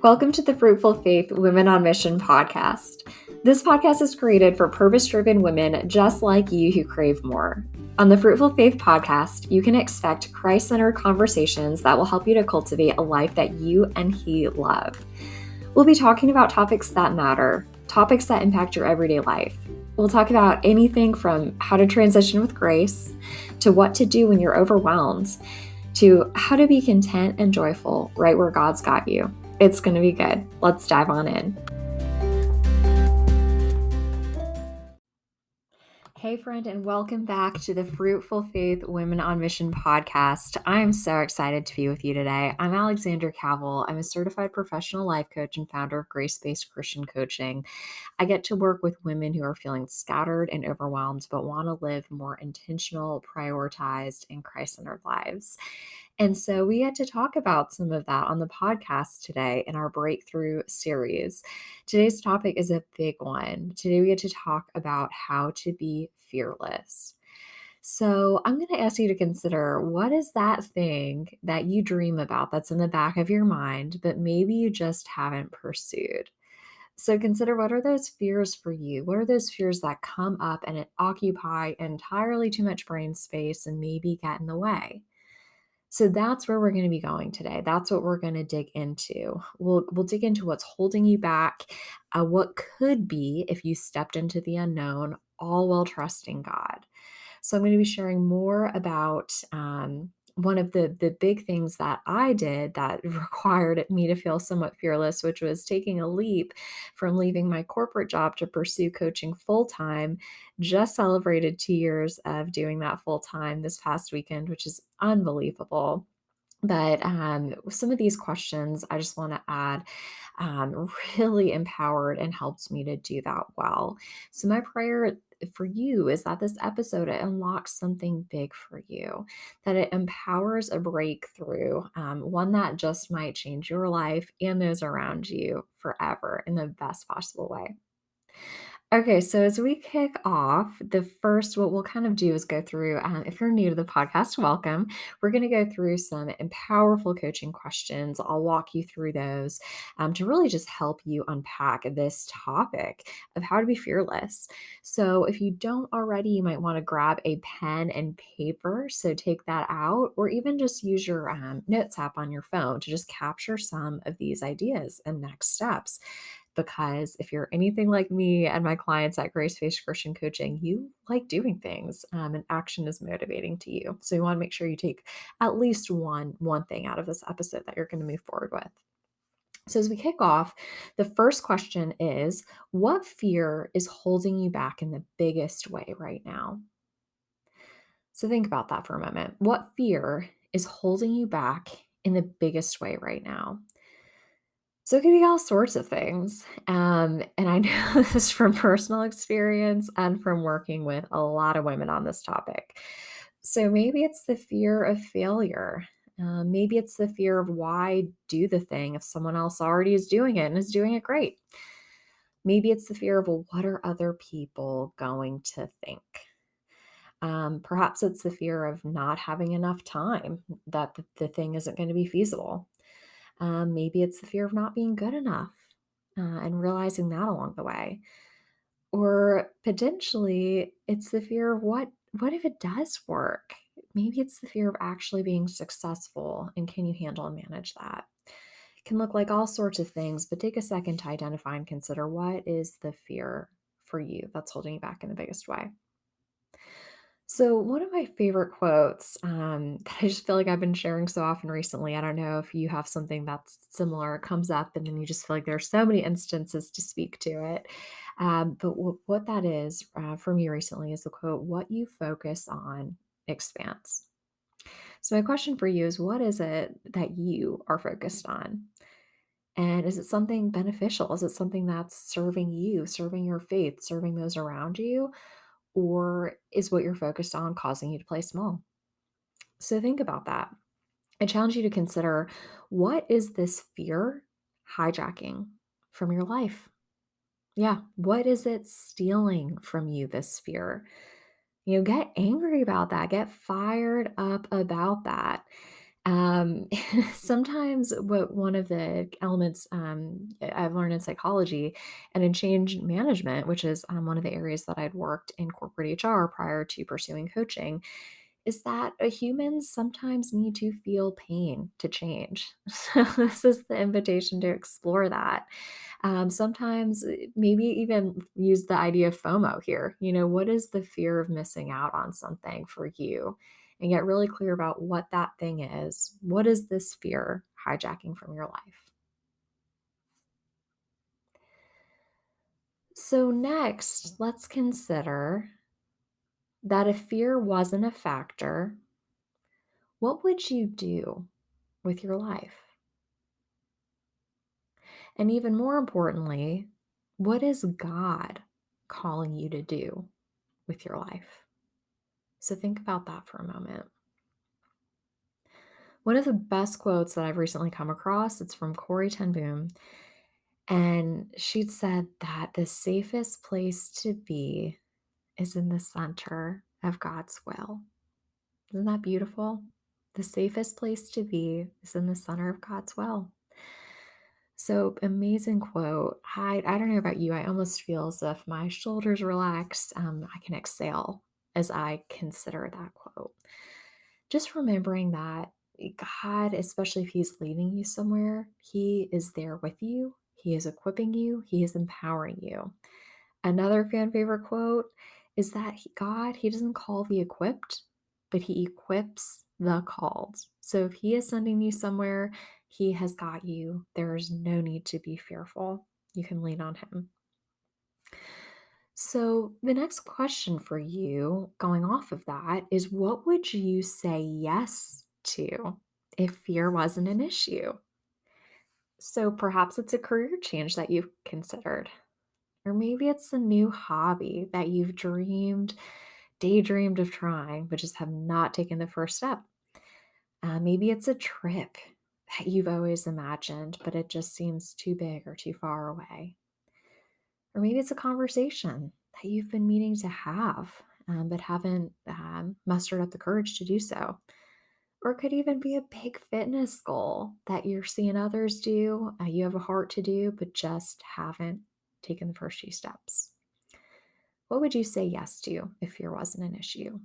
Welcome to the Fruitful Faith Women on Mission podcast. This podcast is created for purpose-driven women just like you who crave more. On the Fruitful Faith podcast, you can expect Christ-centered conversations that will help you to cultivate a life that you and He love. We'll be talking about topics that matter, topics that impact your everyday life. We'll talk about anything from how to transition with grace, to what to do when you're overwhelmed, to how to be content and joyful right where God's got you. It's going to be good. Let's dive on in. Hey, friend, and welcome back to the Fruitful Faith Women on Mission podcast. I'm so excited to be with you today. I'm Alexandra Cavill. I'm a certified professional life coach and founder of Grace-Based Christian Coaching. I get to work with women who are feeling scattered and overwhelmed, but want to live more intentional, prioritized, and Christ-centered lives. And so we get to talk about some of that on the podcast today in our Breakthrough series. Today's topic is a big one. Today we get to talk about how to be fearless. So I'm going to ask you to consider, what is that thing that you dream about that's in the back of your mind, but maybe you just haven't pursued? So consider, what are those fears for you? What are those fears that come up and occupy entirely too much brain space and maybe get in the way? So that's where we're going to be going today. That's what we're going to dig into. We'll dig into what's holding you back, what could be if you stepped into the unknown, all while trusting God. So I'm going to be sharing more about one of the big things that I did that required me to feel somewhat fearless, which was taking a leap from leaving my corporate job to pursue coaching full-time. Just celebrated 2 years of doing that full-time this past weekend, which is unbelievable. But some of these questions I just want to add really empowered and helped me to do that well. So my prayer for you is that this episode, it unlocks something big for you, that it empowers a breakthrough, one that just might change your life and those around you forever in the best possible way. Okay, so as we kick off, what we'll kind of do is go through, if you're new to the podcast, welcome. We're going to go through some powerful coaching questions. I'll walk you through those to really just help you unpack this topic of how to be fearless. So if you don't already, you might want to grab a pen and paper. So take that out, or even just use your notes app on your phone to just capture some of these ideas and next steps. Because if you're anything like me and my clients at Grace-Based Christian Coaching, you like doing things, and action is motivating to you. So you want to make sure you take at least one thing out of this episode that you're going to move forward with. So as we kick off, the first question is, what fear is holding you back in the biggest way right now? So think about that for a moment. What fear is holding you back in the biggest way right now? So it can be all sorts of things. And I know this from personal experience and from working with a lot of women on this topic. So maybe it's the fear of failure. Maybe it's the fear of, why do the thing if someone else already is doing it and is doing it great? Maybe it's the fear of, well, what are other people going to think? Perhaps it's the fear of not having enough time, that the thing isn't going to be feasible. Maybe it's the fear of not being good enough, and realizing that along the way. Or potentially it's the fear of, what if it does work? Maybe it's the fear of actually being successful, and can you handle and manage that? It can look like all sorts of things, but take a second to identify and consider, what is the fear for you that's holding you back in the biggest way. So one of my favorite quotes, that I just feel like I've been sharing so often recently, I don't know if you have something that's similar, comes up and then you just feel like there's so many instances to speak to it. But what that is, for me recently, is the quote, "What you focus on expands." So my question for you is, what is it that you are focused on? And is it something beneficial? Is it something that's serving you, serving your faith, serving those around you? Or is what you're focused on causing you to play small? So think about that. I challenge you to consider, what is this fear hijacking from your life? Yeah, what is it stealing from you, this fear? Get angry about that. Get fired up about that. Um, Sometimes what one of the elements I've learned in psychology and in change management, which is one of the areas that I'd worked in corporate HR prior to pursuing coaching, is that humans sometimes need to feel pain to change. So this is the invitation to explore that. Sometimes maybe even use the idea of FOMO here. What is the fear of missing out on something for you? And get really clear about what that thing is. What is this fear hijacking from your life? So, next, let's consider that if fear wasn't a factor, what would you do with your life? And even more importantly, what is God calling you to do with your life? So think about that for a moment. One of the best quotes that I've recently come across, it's from Corey Ten Boom, and she'd said that the safest place to be is in the center of God's will. Isn't that beautiful? The safest place to be is in the center of God's will. So amazing quote. I don't know about you. I almost feel as if my shoulders relax. I can exhale as I consider that quote. Just remembering that God, especially if He's leading you somewhere, He is there with you. He is equipping you. He is empowering you. Another fan favorite quote is that God, He doesn't call the equipped, but He equips the called. So if He is sending you somewhere, He has got you. There is no need to be fearful. You can lean on Him. So the next question for you, going off of that, is what would you say yes to if fear wasn't an issue? So perhaps it's a career change that you've considered. Or maybe it's a new hobby that you've daydreamed of trying, but just have not taken the first step. Maybe it's a trip that you've always imagined, but it just seems too big or too far away. Or maybe it's a conversation that you've been meaning to have, but haven't mustered up the courage to do so. Or it could even be a big fitness goal that you're seeing others do, you have a heart to do, but just haven't taken the first few steps. What would you say yes to if fear wasn't an issue?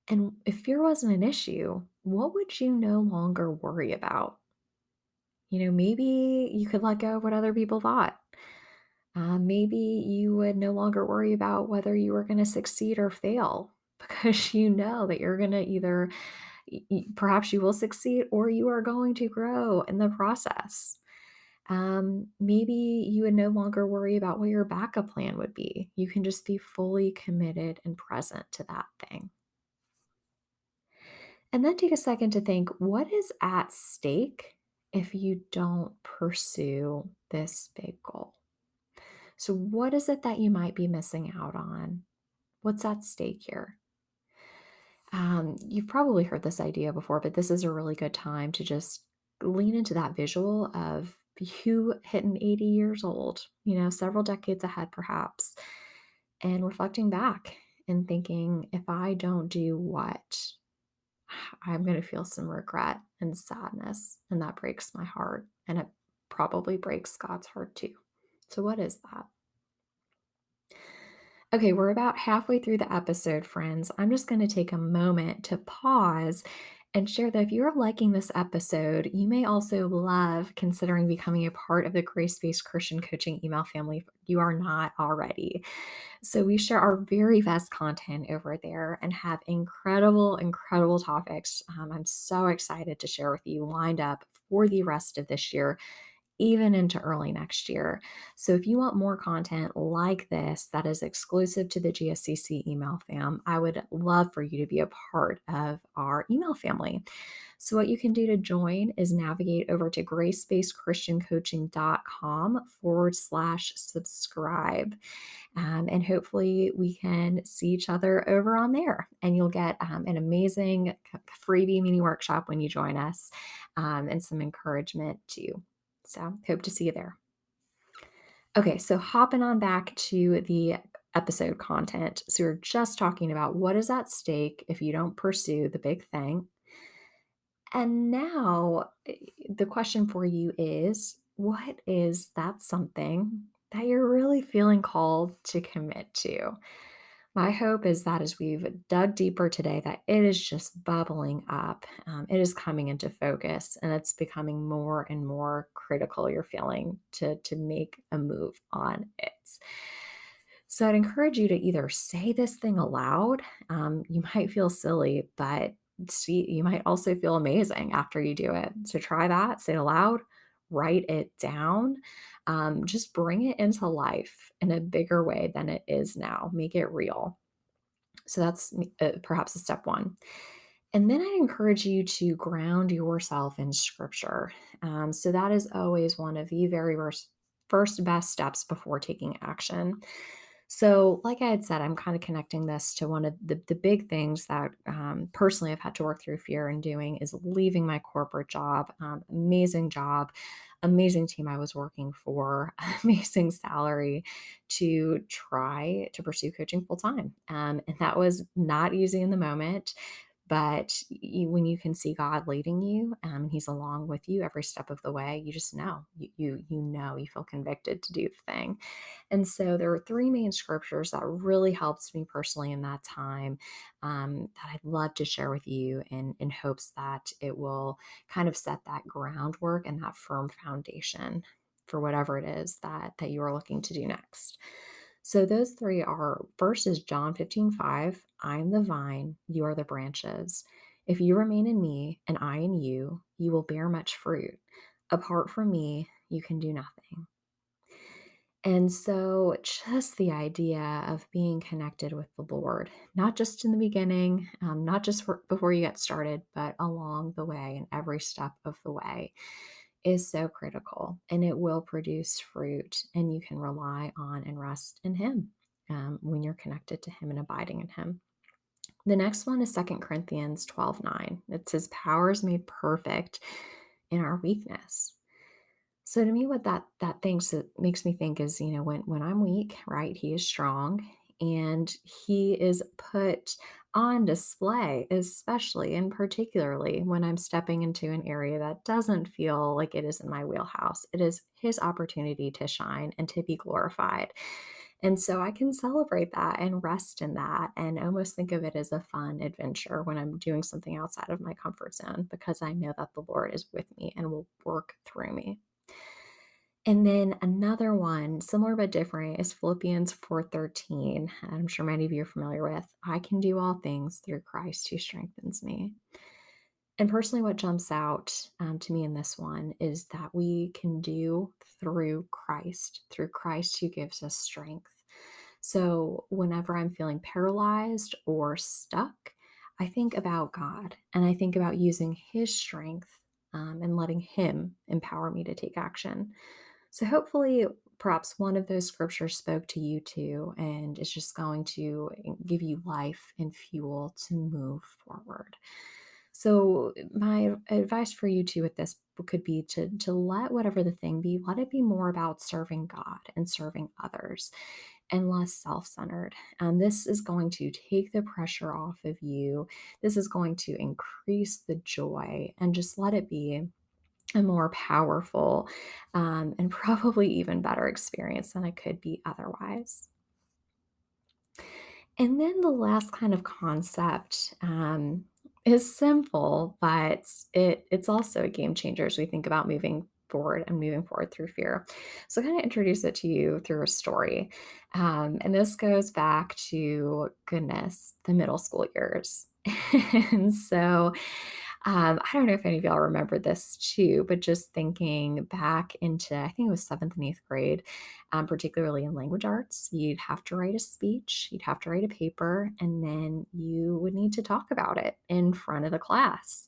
And if fear wasn't an issue, what would you no longer worry about? Maybe you could let go of what other people thought. Maybe you would no longer worry about whether you were going to succeed or fail because you know that you're going to either, perhaps you will succeed or you are going to grow in the process. Maybe you would no longer worry about what your backup plan would be. You can just be fully committed and present to that thing. And then take a second to think what is at stake if you don't pursue this big goal? So, what is it that you might be missing out on? What's at stake here? You've probably heard this idea before, but this is a really good time to just lean into that visual of you hitting 80 years old, several decades ahead perhaps, and reflecting back and thinking, if I don't do what, I'm going to feel some regret and sadness, and that breaks my heart, and it probably breaks God's heart too. So, what is that? Okay, we're about halfway through the episode, friends. I'm just going to take a moment to pause and share that if you're liking this episode, you may also love considering becoming a part of the Grace Based Christian Coaching email family if you are not already. So, we share our very best content over there and have incredible, incredible topics. I'm so excited to share with you lined up for the rest of this year, even into early next year. So if you want more content like this that is exclusive to the GSCC email fam, I would love for you to be a part of our email family. So what you can do to join is navigate over to gracebasechristiancoaching.com/subscribe. And hopefully we can see each other over on there. And you'll get an amazing freebie mini workshop when you join us, and some encouragement too. So hope to see you there. Okay, so hopping on back to the episode content. So we're just talking about what is at stake if you don't pursue the big thing. And now the question for you is, what is that something that you're really feeling called to commit to? My hope is that as we've dug deeper today, that it is just bubbling up. It is coming into focus, and it's becoming more and more critical. You're feeling to make a move on it. So I'd encourage you to either say this thing aloud. You might feel silly, but see, you might also feel amazing after you do it. So try that. Say it aloud. Write it down. Just bring it into life in a bigger way than it is now. Make it real. So that's perhaps a step one. And then I encourage you to ground yourself in scripture. So that is always one of the very first best steps before taking action. So, like I had said, I'm kind of connecting this to one of the big things that personally I've had to work through fear in doing is leaving my corporate job. Amazing job, amazing team I was working for, amazing salary to try to pursue coaching full time. And that was not easy in the moment. But when you can see God leading you, and He's along with you every step of the way, you just know you know you feel convicted to do the thing. And so there are three main scriptures that really helped me personally in that time that I'd love to share with you in hopes that it will kind of set that groundwork and that firm foundation for whatever it is that you are looking to do next. So those three are first is John 15:5. I am the vine, you are the branches. If you remain in me and I in you, you will bear much fruit. Apart from me, you can do nothing. And so, just the idea of being connected with the Lord, not just in the beginning, not just before you get started, but along the way and every step of the way is so critical. And it will produce fruit, and you can rely on and rest in Him when you're connected to Him and abiding in Him. The next one is 2 Corinthians 12:9. It says, Power is made perfect in our weakness. So to me, what that thinks it makes me think is, when I'm weak, right, he is strong and he is put on display, especially and particularly when I'm stepping into an area that doesn't feel like it is in my wheelhouse. It is his opportunity to shine and to be glorified. And so I can celebrate that and rest in that and almost think of it as a fun adventure when I'm doing something outside of my comfort zone because I know that the Lord is with me and will work through me. And then another one, similar but different, is Philippians 4:13. I'm sure many of you are familiar with. I can do all things through Christ who strengthens me. And personally, what jumps out to me in this one is that we can do through Christ who gives us strength. So whenever I'm feeling paralyzed or stuck, I think about God and I think about using His strength and letting Him empower me to take action. So hopefully, perhaps one of those scriptures spoke to you too, and it's just going to give you life and fuel to move forward. So my advice for you too with this could be to let whatever the thing be, let it be more about serving God and serving others and less self-centered. And this is going to take the pressure off of you. This is going to increase the joy and just let it be a more powerful and probably even better experience than it could be otherwise. And then the last kind of concept is simple, but it's also a game changer as we think about moving forward through fear. So, kind of introduce it to you through a story. And this goes back to, goodness, the middle school years. And so, I don't know if any of y'all remember this too, but just thinking back into, I think it was seventh and eighth grade, particularly in language arts, you'd have to write a speech, you'd have to write a paper, and then you would need to talk about it in front of the class.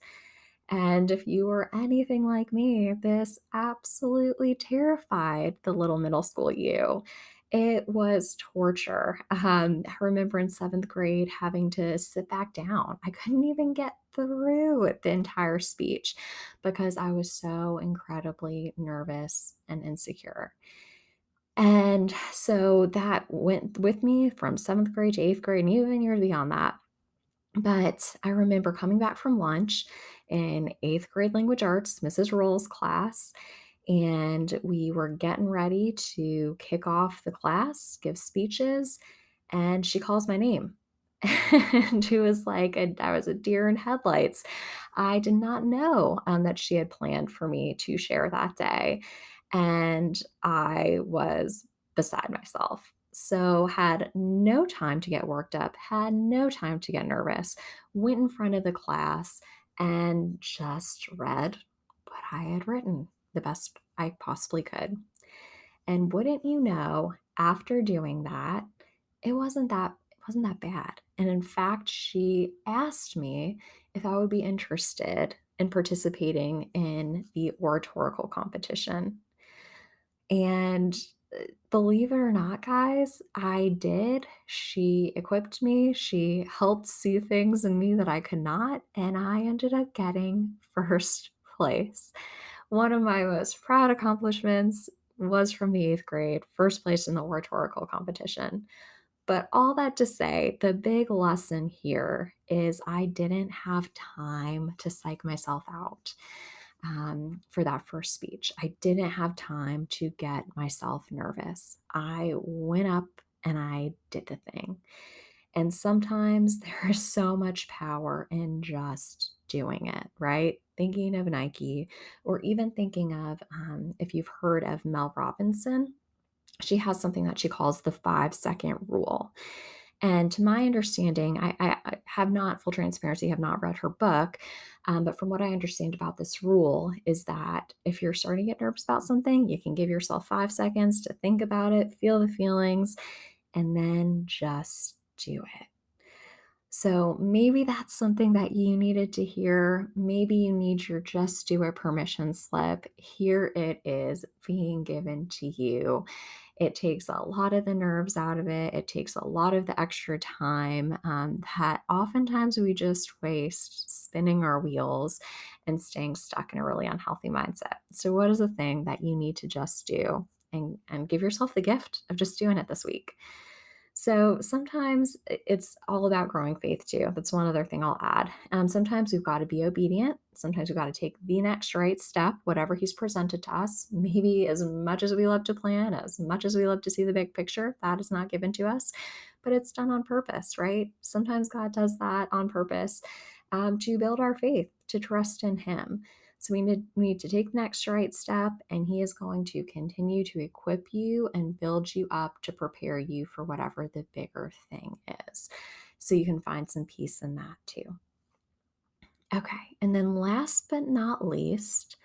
And if you were anything like me, this absolutely terrified the little middle school you. It was torture. I remember in seventh grade having to sit back down. I couldn't even get through the entire speech because I was so incredibly nervous and insecure. And so that went with me from 7th grade to 8th grade and even years beyond that. But I remember coming back from lunch in 8th grade language arts, Mrs. Roll's class, and we were getting ready to kick off the class, give speeches, and she calls my name. And it was like I was a deer in headlights. I did not know that she had planned for me to share that day, and I was beside myself. So, had no time to get worked up, had no time to get nervous, went in front of the class and just read what I had written the best I possibly could. And wouldn't you know, after doing that, it wasn't that bad. And in fact, she asked me if I would be interested in participating in the oratorical competition. And believe it or not, guys, I did. She equipped me, she helped see things in me that I could not, and I ended up getting first place. One of my most proud accomplishments was from the 8th grade, first place in the oratorical competition. But all that to say, the big lesson here is I didn't have time to psych myself out for that first speech. I didn't have time to get myself nervous. I went up and I did the thing. And sometimes there is so much power in just doing it, right? Thinking of Nike, or even thinking of if you've heard of Mel Robinson, she has something that she calls the 5-second rule. And to my understanding, I have not, full transparency, have not read her book. But from what I understand about this rule, is that if you're starting to get nervous about something, you can give yourself 5 seconds to think about it, feel the feelings, and then just do it. So maybe that's something that you needed to hear. Maybe you need your just do it permission slip. Here it is being given to you. It takes a lot of the nerves out of it. It takes a lot of the extra time that oftentimes we just waste spinning our wheels and staying stuck in a really unhealthy mindset. So, what is the thing that you need to just do and give yourself the gift of just doing it this week? So sometimes it's all about growing faith too. That's one other thing I'll add. Sometimes we've got to be obedient. Sometimes we've got to take the next right step, whatever he's presented to us. Maybe as much as we love to plan, as much as we love to see the big picture, that is not given to us, but it's done on purpose, right? Sometimes God does that on purpose to build our faith, to trust in him. So we need to take the next right step, and he is going to continue to equip you and build you up to prepare you for whatever the bigger thing is. So you can find some peace in that too. Okay. And then last but not least,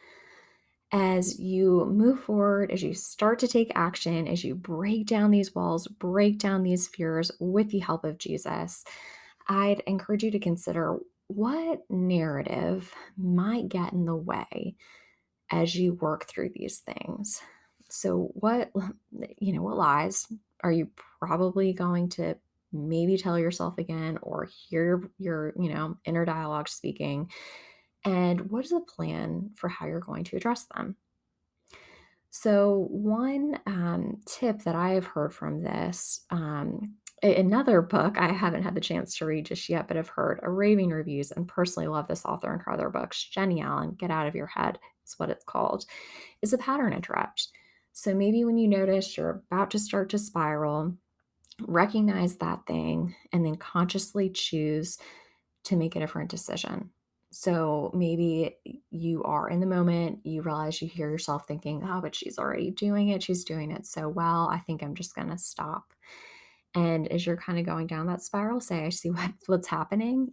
as you move forward, as you start to take action, as you break down these walls, break down these fears with the help of Jesus, I'd encourage you to consider what narrative might get in the way as you work through these things. So what lies are you probably going to maybe tell yourself again or hear your inner dialogue speaking? And what is a plan for how you're going to address them? So, one tip that I have heard from this, another book I haven't had the chance to read just yet, but I've heard raving reviews and personally love this author and her other books, Jenny Allen, Get Out of Your Head is what it's called, is a pattern interrupt. So, maybe when you notice you're about to start to spiral, recognize that thing and then consciously choose to make a different decision. So maybe you are in the moment, you realize you hear yourself thinking, oh, but she's already doing it. She's doing it so well. I think I'm just going to stop. And as you're kind of going down that spiral, say, I see what's happening.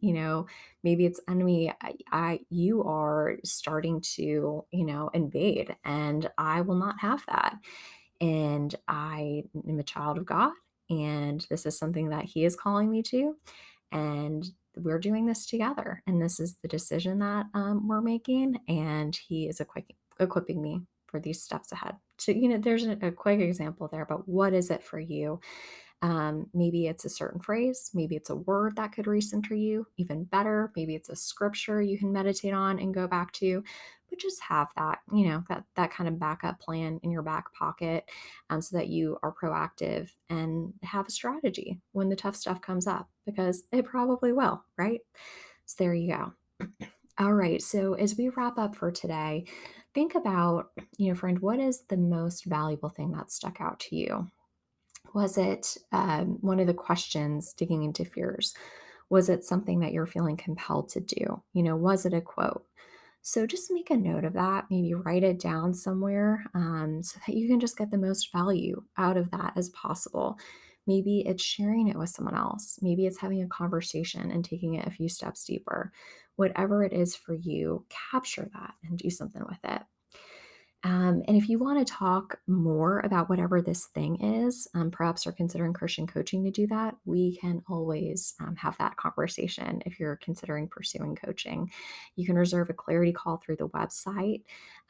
Maybe it's enemy. You are starting to, invade, and I will not have that. And I am a child of God, and this is something that He is calling me to. And we're doing this together. And this is the decision that we're making. And He is equipping me for these steps ahead. So, there's a quick example there, but what is it for you? Maybe it's a certain phrase, maybe it's a word that could recenter you. Even better, maybe it's a scripture you can meditate on and go back to. But just have that, that kind of backup plan in your back pocket, so that you are proactive and have a strategy when the tough stuff comes up, because it probably will, right? So there you go. All right. So as we wrap up for today, think about, friend, what is the most valuable thing that stuck out to you? Was it one of the questions digging into fears? Was it something that you're feeling compelled to do? Was it a quote? So just make a note of that, maybe write it down somewhere, so that you can just get the most value out of that as possible. Maybe it's sharing it with someone else. Maybe it's having a conversation and taking it a few steps deeper. Whatever it is for you, capture that and do something with it. And if you want to talk more about whatever this thing is, perhaps you're considering Christian coaching to do that, we can always have that conversation if you're considering pursuing coaching. You can reserve a clarity call through the website,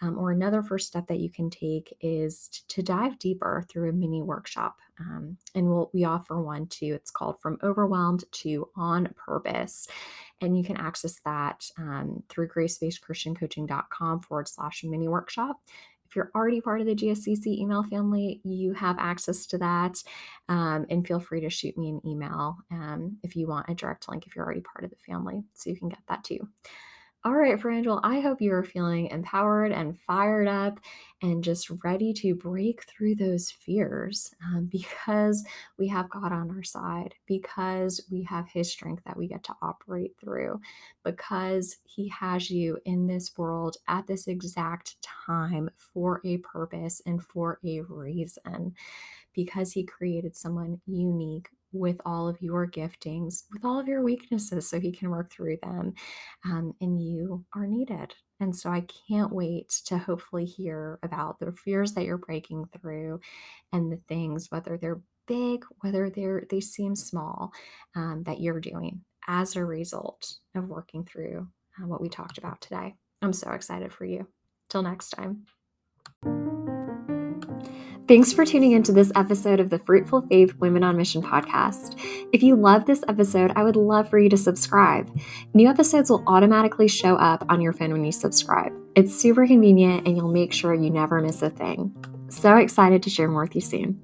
or another first step that you can take is to dive deeper through a mini workshop. And we offer one too. It's called From Overwhelmed to On Purpose. And you can access that through gracebasedchristiancoaching.com/mini workshop. If you're already part of the GSCC email family, you have access to that. And feel free to shoot me an email if you want a direct link if you're already part of the family, so you can get that too. All right, friend. Well, I hope you are feeling empowered and fired up and just ready to break through those fears, because we have God on our side, because we have His strength that we get to operate through, because He has you in this world at this exact time for a purpose and for a reason, because He created someone unique with all of your giftings, with all of your weaknesses, so He can work through them. And you are needed. And so I can't wait to hopefully hear about the fears that you're breaking through, and the things, whether they're big, whether they seem small, that you're doing as a result of working through what we talked about today. I'm so excited for you. Till next time. Thanks for tuning into this episode of the Fruitful Faith Women on Mission podcast. If you love this episode, I would love for you to subscribe. New episodes will automatically show up on your phone when you subscribe. It's super convenient, and you'll make sure you never miss a thing. So excited to share more with you soon.